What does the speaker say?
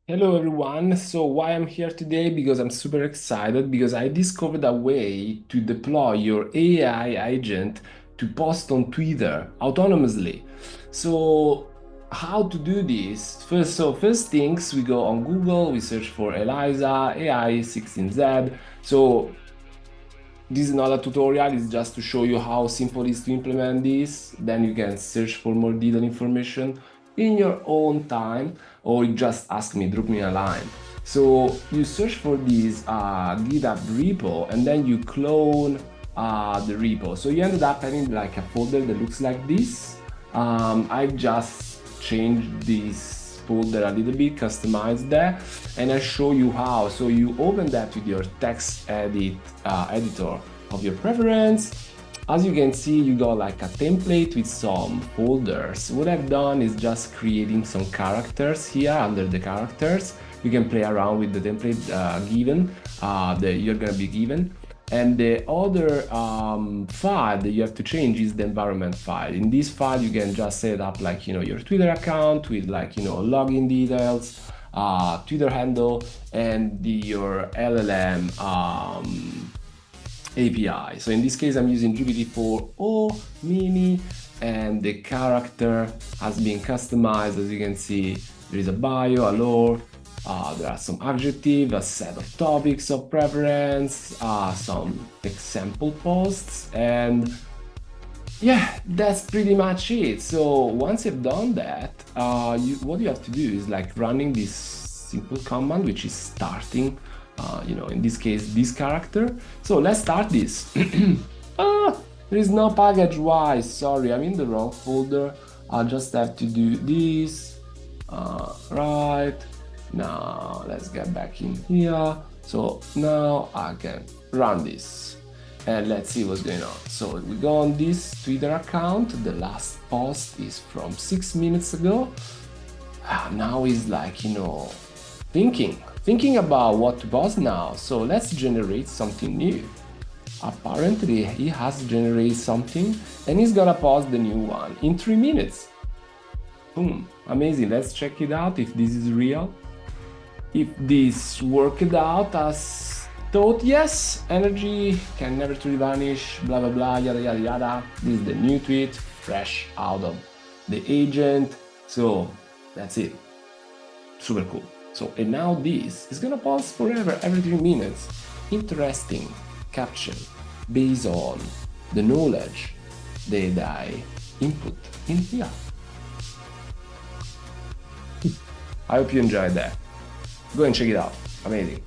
Hello everyone. So why I'm here today? Because I'm super excited because I discovered a way to deploy your AI agent to post on Twitter autonomously. So how to do this? First things we go on Google, we search for Eliza AI 16Z. So this is not a tutorial, it's just to show you how simple it is to implement this. Then you can search for more detailed information in your own time, or you just ask me, drop me a line. So you search for this GitHub repo and then you clone the repo. So you ended up having like a folder that looks like this. I just changed this folder a little bit, customized that, and I show you how. So you open that with your text editor of your preference. As you can see, you got like a template with some folders. What I've done is just creating some characters here under the characters. You can play around with the template that you're gonna be given. And the other file that you have to change is the environment file. In this file, you can just set up like, your Twitter account with like, login details, Twitter handle, and your LLM API. So in this case, I'm using GPT-4o mini, and the character has been customized. As you can see, there is a bio, a lore, there are some adjectives, a set of topics of preference, some example posts, and yeah, that's pretty much it. So once you've done that, what you have to do is like running this simple command, which is starting, in this case, this character. So let's start this. There is no package. Why? Sorry, I'm in the wrong folder. I'll just have to do this. Right. Now let's get back in here. So now I can run this and let's see what's going on. So we go on this Twitter account. The last post is from 6 minutes ago. Now he's like, thinking about what to post now. So let's generate something new. Apparently he has generated something and he's gonna post the new one in 3 minutes. Boom, amazing. Let's check it out if this is real. If this worked out as thought, yes, energy can never truly vanish, blah blah blah, yada yada yada. This is the new tweet, fresh out of the agent. So that's it. Super cool. So, and now this is gonna pause forever every 3 minutes. Interesting caption based on the knowledge that I input in here. I hope you enjoyed that. Go and check it out. Amazing.